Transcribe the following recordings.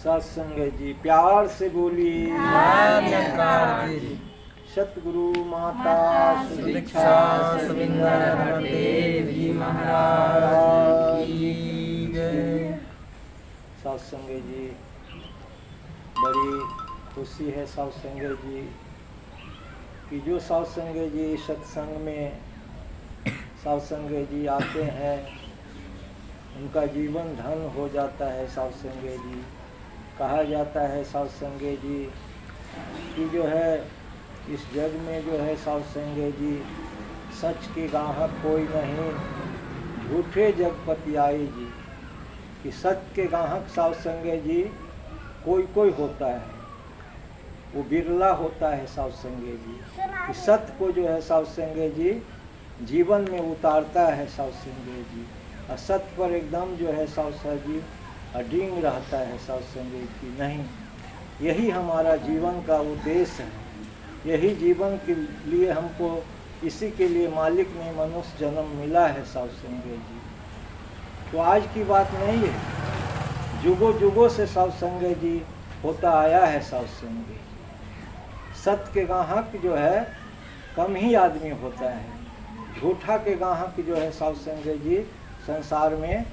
सत्संग जी प्यार से बोलिए। जी सतगुरु माता सुदीक्षा सुविंदर देव जी महाराज की जय। सत्संग जी बड़ी खुशी है सत्संग जी कि जो सत्संग जी सत्संग में सत्संग जी आते हैं उनका जीवन धन हो जाता है। सत्संग जी कहा जाता है सत्संग जी कि जो है इस जग में जो है सत्संग जी सच के गाहक कोई नहीं, झूठे जगपति आए जी। कि सत्य के गाहक सत्संग जी कोई कोई होता है, वो बिरला होता है सत्संग जी। कि सत्य को जो है सत्संग जी जीवन में उतारता है सत्संग जी, और सत्य पर एकदम जो है सत्संग जी अडिंग रहता है सत्संग जी। नहीं, यही हमारा जीवन का उद्देश्य है, यही जीवन के लिए हमको इसी के लिए मालिक ने मनुष्य जन्म मिला है सत्संग जी। तो आज की बात नहीं है, जुगों जुगों से सत्संग जी होता आया है सत्संग जी। सत्य के गाहक जो है कम ही आदमी होता है, झूठा के गाहक जो है सत्संग जी संसार में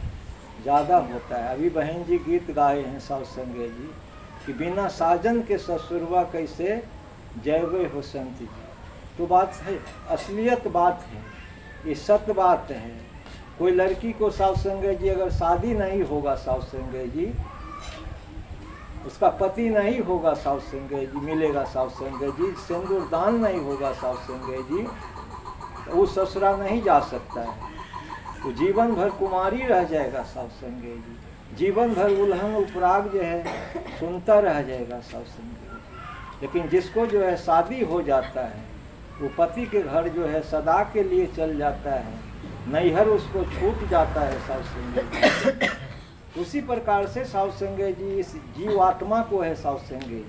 ज़्यादा होता है। अभी बहन जी गीत गाए हैं सत्संग जी कि बिना साजन के ससुरवा कैसे जयवे हो संत जी। तो बात है, असलियत बात है, ये सत्य बात है। कोई लड़की को सत्संग जी अगर शादी नहीं होगा सत्संग जी, उसका पति नहीं होगा सत्संग जी, मिलेगा सत्संग जी, सिंदूर दान नहीं होगा सत्संग जी, तो वो ससुरा नहीं जा सकता है। वो जीवन भर कुमारी रह जाएगा सत्संग जी, जीवन भर उल्हन उपराग जो है सुनता रह जाएगा सत्संग जी। लेकिन जिसको जो है शादी हो जाता है वो पति के घर जो है सदा के लिए चल जाता है, नैहर उसको छूट जाता है सत्संग जी। उसी प्रकार से सत्संग जी इस जीवात्मा को है सत्संग जी।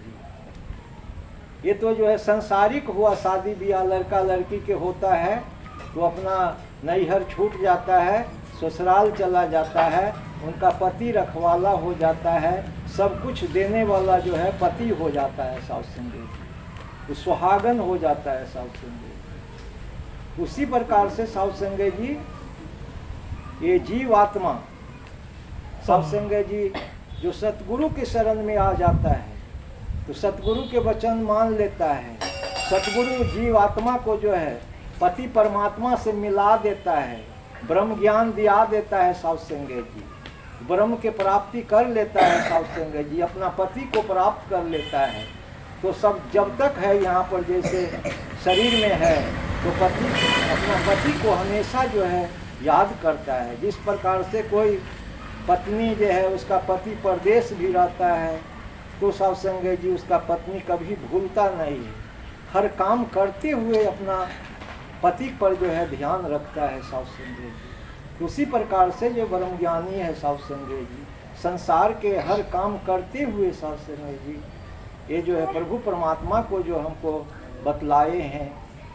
ये तो जो है संसारिक हुआ, शादी ब्याह लड़का लड़की के होता है तो अपना नैहर छूट जाता है, ससुराल चला जाता है, उनका पति रखवाला हो जाता है, सब कुछ देने वाला जो है पति हो जाता है सत्संग जी, तो सुहागन हो जाता है सत्संग जी। उसी प्रकार से सत्संग जी ये जीवात्मा सत्संग जी जो सतगुरु के शरण में आ जाता है तो सतगुरु के वचन मान लेता है, सतगुरु जीवात्मा को जो है पति परमात्मा से मिला देता है, ब्रह्म ज्ञान दिया देता है सत्संग जी, ब्रह्म के प्राप्ति कर लेता है सत्संग जी, अपना पति को प्राप्त कर लेता है। तो सब जब तक है यहाँ पर जैसे शरीर में है तो पति अपना पति को हमेशा जो है याद करता है। जिस प्रकार से कोई पत्नी जो है उसका पति परदेश भी रहता है तो सत्संग जी उसका पत्नी कभी भूलता नहीं है, हर काम करते हुए अपना पति पर जो है ध्यान रखता है सत्संग जी। उसी प्रकार से जो ब्रह्म ज्ञानी है सत्संग जी, संसार के हर काम करते हुए सत्संग जी ये जो है प्रभु परमात्मा को जो हमको बतलाए हैं,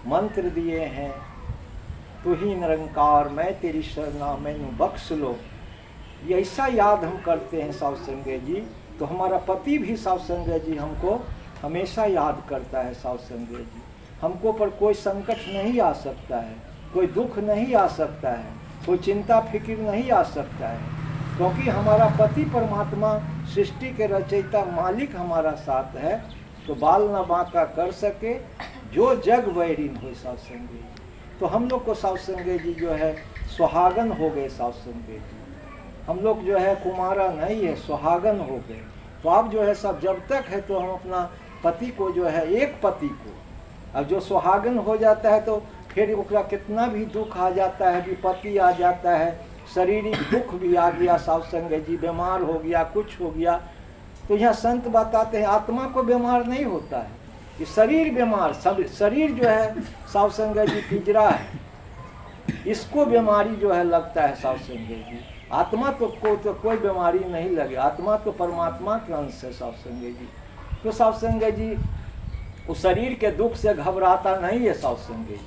मंत्र दिए हैं, तू ही निरंकार मैं तेरी शरणा मैनू बख्श लो, ये ऐसा याद हम करते हैं सत्संग जी। तो हमारा पति भी सत्संग जी हमको हमेशा याद करता है सत्संग जी। हमको पर कोई संकट नहीं आ सकता है, कोई दुख नहीं आ सकता है, कोई चिंता फिक्र नहीं आ सकता है, क्योंकि हमारा पति परमात्मा सृष्टि के रचयिता मालिक हमारा साथ है। तो बाल न बांका कर सके जो जग वैरीन हो सत्संग जी। तो हम लोग को सत्संग जी जो है सुहागन हो गए सत्संग जी, हम लोग जो है कुमारा नहीं है, सुहागन हो गए। तो अब जो है सब जब तक है तो हम अपना पति को जो है एक पति को, अब जो सुहागन हो जाता है तो फिर उसका कितना भी दुख आ जाता है, विपत्ति आ जाता है, शारीरिक दुख भी आ गया सत्संग जी, बीमार हो गया, कुछ हो गया, तो यहाँ संत बताते हैं आत्मा को बीमार नहीं होता है, ये शरीर बीमार, सब शरीर जो है सत्संग जी पिंजरा है, इसको बीमारी जो है लगता है सत्संग जी। आत्मा तो कोई बीमारी नहीं लगे, आत्मा तो परमात्मा के अंश है सत्संग जी। तो सत्संग जी उस शरीर के दुख से घबराता नहीं है सत्संग जी,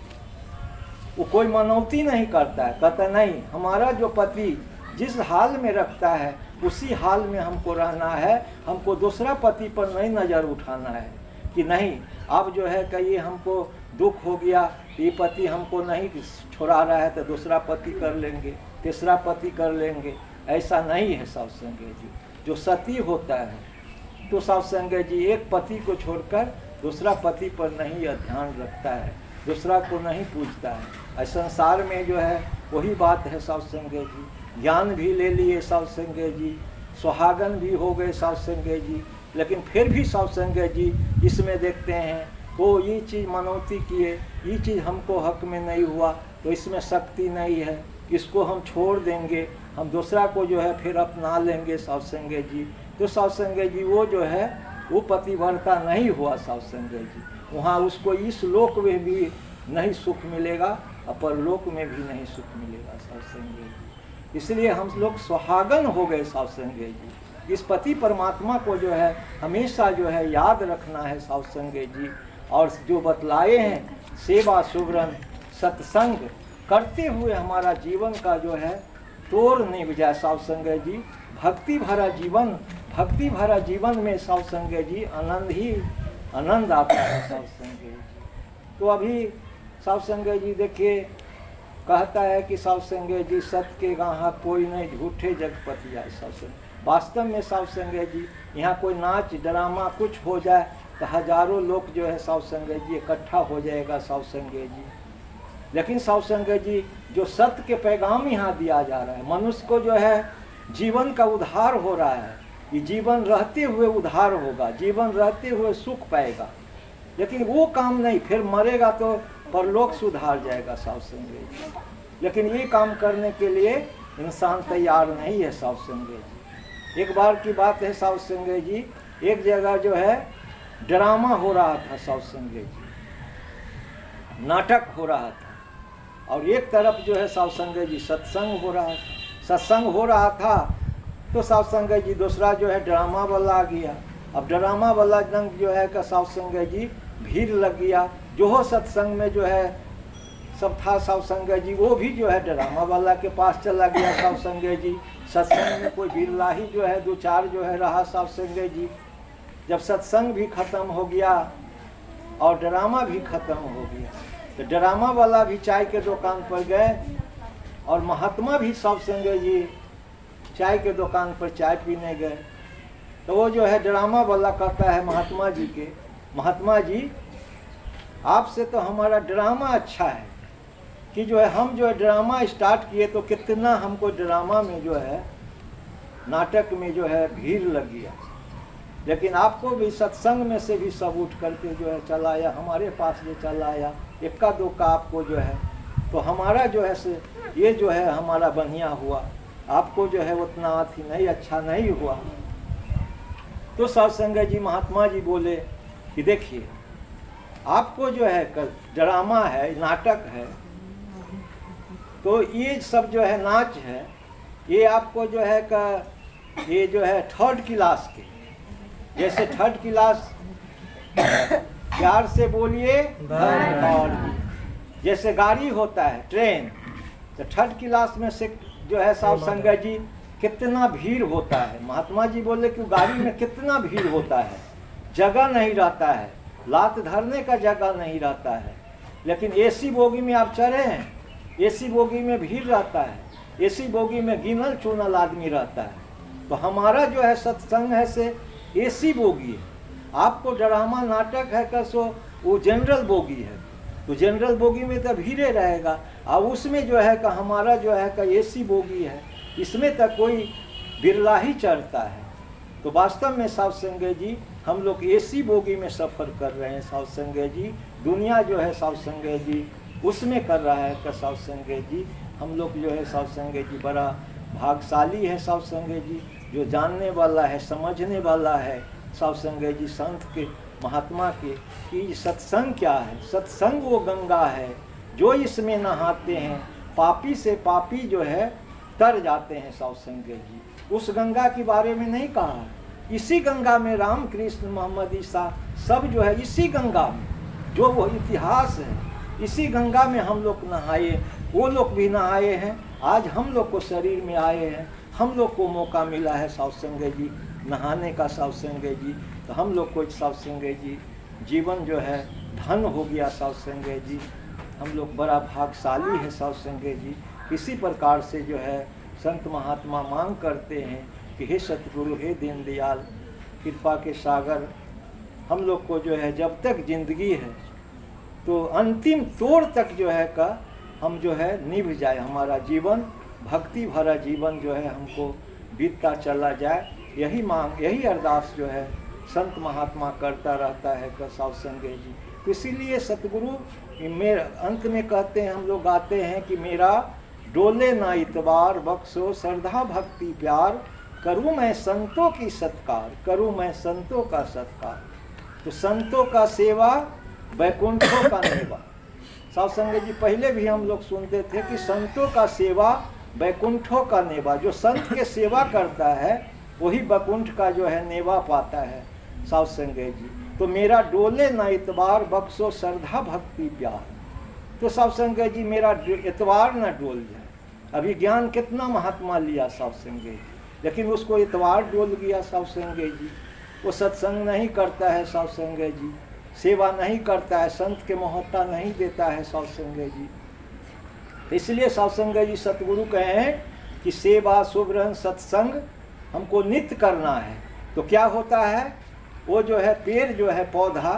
वो कोई मनौती नहीं करता है, कहता नहीं हमारा जो पति जिस हाल में रखता है उसी हाल में हमको रहना है। हमको दूसरा पति पर नहीं नज़र उठाना है कि नहीं अब जो है कि ये हमको दुख हो गया, ये पति हमको नहीं छोड़ा रहा है तो दूसरा पति कर लेंगे, तीसरा पति कर लेंगे। ऐसा नहीं है साधु संगत जी। जो सती होता है तो साधु संगत जी एक पति को छोड़कर दूसरा पति पर नहीं ध्यान रखता है, दूसरा को नहीं पूछता है। संसार में जो है वही बात है साधु संगत जी। ज्ञान भी ले लिए साधु संगत जी, सुहागन भी हो गए साधु संगत जी, लेकिन फिर भी साधु संगत जी इसमें देखते हैं वो ये चीज़ मनौती किए, ये चीज़ हमको हक में नहीं हुआ तो इसमें शक्ति नहीं है, इसको हम छोड़ देंगे, हम दूसरा को जो है फिर अपना लेंगे साधु संगत जी। तो साधु संगत जी वो जो है वो पतिव्रता नहीं हुआ साधु संगत जी। वहाँ उसको इस लोक में भी नहीं सुख मिलेगा, अपर लोक में भी नहीं सुख मिलेगा साधु संगत जी। इसलिए हम लोग सुहागन हो गए साधु संगत जी। इस पति परमात्मा को जो है हमेशा जो है याद रखना है साधु संगत जी। और जो बतलाए हैं सेवा सुवरन सत्संग करते हुए हमारा जीवन का जो है तोड़ नहीं बजाय साधु संगत जी। भक्ति भरा जीवन, भक्ति भरा जीवन में साधु संगत जी आनंद ही आनंद आता है साधु संगत जी। तो अभी साधु संगत जी देखिए कहता है कि साधु संगत जी सत्य के गाहक कोई नहीं, झूठे जगपति आए साधु संगत। वास्तव में साधु संगत जी यहाँ कोई नाच ड्रामा कुछ हो जाए तो हजारों लोग जो है साधु संगत जी इकट्ठा हो जाएगा साधु संगत जी। लेकिन साधु संगत जी जो सत्य के पैगाम यहाँ दिया जा रहा है, मनुष्य को जो है जीवन का उद्धार हो रहा है, ये जीवन रहते हुए उद्धार होगा, जीवन रहते हुए सुख पाएगा। लेकिन वो काम नहीं, फिर मरेगा तो परलोक सुधार जाएगा साधु संगत जी। लेकिन ये काम करने के लिए इंसान तैयार नहीं है साधु संगत जी। एक बार की बात है साधु संगत जी, एक जगह जो है ड्रामा हो रहा था साधु संगत जी, नाटक हो रहा था, और एक तरफ जो है साधु संगत जी सत्संग हो रहा था। सत्संग हो रहा था तो साधु संगत जी दूसरा जो है ड्रामा वाला आ गया। अब ड्रामा वाला जंग जो है का साधु संगत जी भीड़ लग गया। जो हो सत्संग में जो है सब था साधु संगत जी, वो भी जो है ड्रामा वाला के पास चला गया साधु संगत जी। सत्संग में कोई बिरला ही जो है दो चार जो है रहा साधु संगत जी। जब सत्संग भी खत्म हो गया और ड्रामा भी खत्म हो गया तो ड्रामा वाला भी चाय के दुकान पर गए और महात्मा भी साधु संगत जी चाय के दुकान पर चाय पीने गए। तो वो जो है ड्रामा वाला कहता है महात्मा जी के, महात्मा जी आपसे तो हमारा ड्रामा अच्छा है कि जो है हम जो है ड्रामा स्टार्ट किए तो कितना हमको ड्रामा में जो है नाटक में जो है भीड़ लग गया, लेकिन आपको भी सत्संग में से भी सब उठ करके जो है चलाया, हमारे पास जो चलाया इक्का दुक्का आपको जो है, तो हमारा जो है से ये जो है हमारा बढ़िया हुआ, आपको जो है उतना अथी नहीं अच्छा नहीं हुआ। तो साधु संगत जी महात्मा जी बोले कि देखिए आपको जो है ड्रामा है, नाटक है, तो ये सब जो है नाच है, ये आपको जो है ये जो है थर्ड क्लास के, जैसे थर्ड क्लास प्यार से बोलिए और जैसे गाड़ी होता है ट्रेन, तो थर्ड क्लास में से जो है साधु संगत जी कितना भीड़ होता है। महात्मा जी बोले कि गाड़ी में कितना भीड़ होता है, जगह नहीं रहता है, लात धरने का जगह नहीं रहता है। लेकिन एसी बोगी में आप चढ़े हैं, एसी बोगी में भीड़ रहता है, एसी बोगी में गिनल चुनल आदमी रहता है। तो हमारा जो है सत्संग है से एसी बोगी है, आपको ड्रामा नाटक है कसो वो जनरल बोगी है, तो जनरल बोगी में तो भीड़े रहेगा, और उसमें जो है का हमारा जो है का एसी बोगी है, इसमें तक कोई बिरला ही चढ़ता है। तो वास्तव में साधु संगत जी हम लोग एसी बोगी में सफ़र कर रहे हैं साधु संगत जी। दुनिया जो है साधु संगत जी उसमें कर रहा है का साधु संगत जी। हम लोग जो है साधु संगत जी बड़ा भाग्यशाली है साधु संगत जी, जो जानने वाला है, समझने वाला है साधु संगत जी संत के, महात्मा के, कि सत्संग क्या है। सत्संग वो गंगा है जो इसमें नहाते हैं, पापी से पापी जो है तर जाते हैं साधु संगत जी। उस गंगा के बारे में नहीं कहा, इसी गंगा में राम कृष्ण मोहम्मद ईसा सब जो है इसी गंगा में, जो वो इतिहास है, इसी गंगा में हम लोग नहाए, वो लोग भी नहाए हैं। आज हम लोग को शरीर में आए हैं, हम लोग को मौका मिला है साधु संगत जी नहाने का साधु संगत जी, तो हम लोग को साधु संगत जी जीवन जो है धन हो गया साधु संगत जी, हम लोग बड़ा भाग्यशाली है साधु संगत जी। इसी प्रकार से जो है संत महात्मा मांग करते हैं कि हे सतगुरु, हे दीनदयाल, कृपा के सागर, हम लोग को जो है जब तक जिंदगी है तो अंतिम तोड़ तक जो है का हम जो है निभ जाए, हमारा जीवन भक्ति भरा जीवन जो है हमको बीतता चला जाए। यही मांग, यही अरदास जो है संत महात्मा करता रहता है साधु संगत जी। तो इसीलिए सतगुरु मेरे अंत में कहते हैं, हम लोग गाते हैं कि मेरा डोले ना इतबार, बख्शो श्रद्धा भक्ति प्यार, करूँ मैं संतों की सत्कार, करूँ मैं संतों का सत्कार। तो संतों का सेवा वैकुंठों का नेवा। साधु संगत जी पहले भी हम लोग सुनते थे कि संतों का सेवा वैकुंठों का नेवा। जो संत के सेवा करता है वही वैकुंठ का जो है नेवा पाता है साधु संगत जी। तो मेरा डोले ना इतबार, बख्शो श्रद्धा भक्ति प्यार। तो साधु संगत जी मेरा इतबार न डोल जाए। अभी ज्ञान कितना महात्मा लिया साधु संगत जी, लेकिन उसको इतबार डोल गया साधु संगत जी। वो सत्संग नहीं करता है साधु संगत जी, सेवा नहीं करता है, संत के महत्ता नहीं देता है साधु संगत जी। इसलिए साधु संगत जी सतगुरु कहें कि सेवा सुब्रन सत्संग हमको नित्य करना है। तो क्या होता है, वो जो है पेड़ जो है पौधा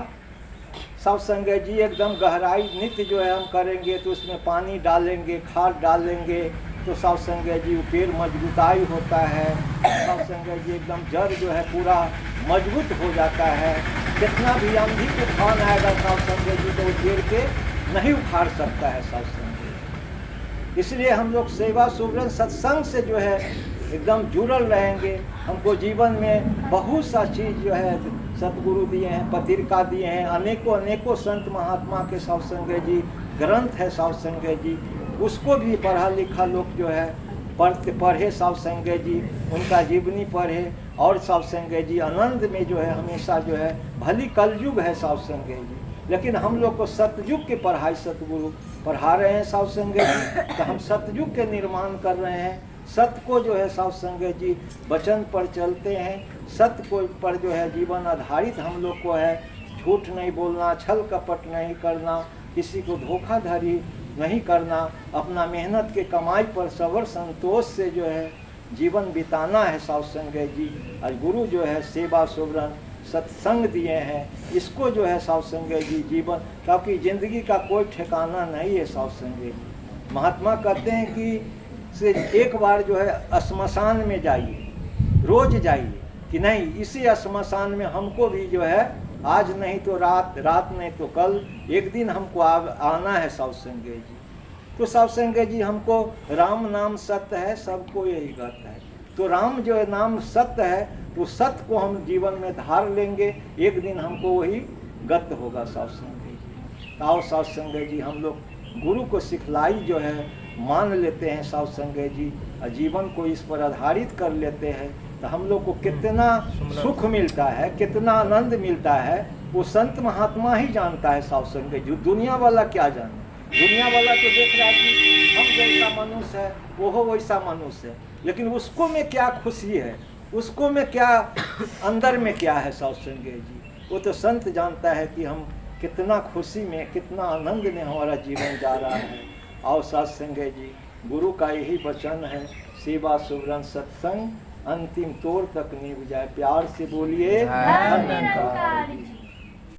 साधु संगत जी एकदम गहराई नित्य जो है हम करेंगे, तो उसमें पानी डालेंगे, खाद डालेंगे, तो साधु संगत जी वो पेड़ मजबूताई होता है। साधु संगत जी एकदम जड़ जो है पूरा मजबूत हो जाता है। कितना भी आंधी तूफान आएगा साधु संगत जी तो वो पेड़ के नहीं उखाड़ सकता है साधु संगत। इसलिए हम लोग सेवा सुब्रन सत्संग से जो है एकदम जुड़ल रहेंगे। हमको जीवन में बहुत सा चीज़ जो है सतगुरु दिए हैं, पत्रिका दिए हैं, अनेकों अनेकों संत महात्मा के साधु संगत जी ग्रंथ है साधु संगत जी, उसको भी पढ़ा लिखा लोग जो है पढ़े साधु संगत जी, उनका जीवनी पढ़े। और साधु संगत जी आनंद में जो है हमेशा जो है, भली कलयुग है साधु संगत जी, लेकिन हम लोग को सतयुग की पढ़ाई सतगुरु पढ़ा रहे हैं साधु संगत जी। तो हम सतयुग के निर्माण कर रहे हैं। सत्य को जो है साधु संगत जी वचन पर चलते हैं, सत्य को पर जो है जीवन आधारित हम लोग को है। झूठ नहीं बोलना, छल कपट नहीं करना, किसी को धोखाधड़ी नहीं करना, अपना मेहनत के कमाई पर सबर संतोष से जो है जीवन बिताना है साधु संगत जी। और गुरु जो है सेवा सुब्रन सत्संग दिए हैं, इसको जो है साधु संगत जी जीवन, क्योंकि जिंदगी का कोई ठिकाना नहीं है साधु संगत जी। महात्मा कहते हैं कि से एक बार जो है श्मशान में जाइए, रोज जाइए, कि नहीं इसी श्मशान में हमको भी जो है आज नहीं तो रात, रात नहीं तो कल, एक दिन हमको आना है साधु संगत जी। तो साधु संगत जी हमको राम नाम सत्य है, सबको यही कहता है। तो राम जो है नाम सत्य है, तो सत्य को हम जीवन में धार लेंगे, एक दिन हमको वही गत होगा साधु संगत जी। आओ साधु संगत जी हम लोग गुरु को सिखलाई जो है मान लेते हैं साधु संगत जी, और जीवन को इस पर आधारित कर लेते हैं, तो हम लोग को कितना सुख मिलता है, कितना आनंद मिलता है, वो संत महात्मा ही जानता है साधु संगत जी। दुनिया वाला क्या जाने, दुनिया वाला तो देख रहा है कि हम जैसा मनुष्य है वो हो वैसा मनुष्य है, लेकिन उसको में क्या खुशी है, उसको में क्या अंदर में क्या है साधु संगत जी, वो तो संत जानता है कि हम कितना खुशी में, कितना आनंद में हमारा जीवन जा रहा है। और साधु संगत जी गुरु का यही वचन है, सेवा सुब्रन सत्संग अंतिम तोड़ तक निभ जाए। प्यार से बोलिए धन्यवाद।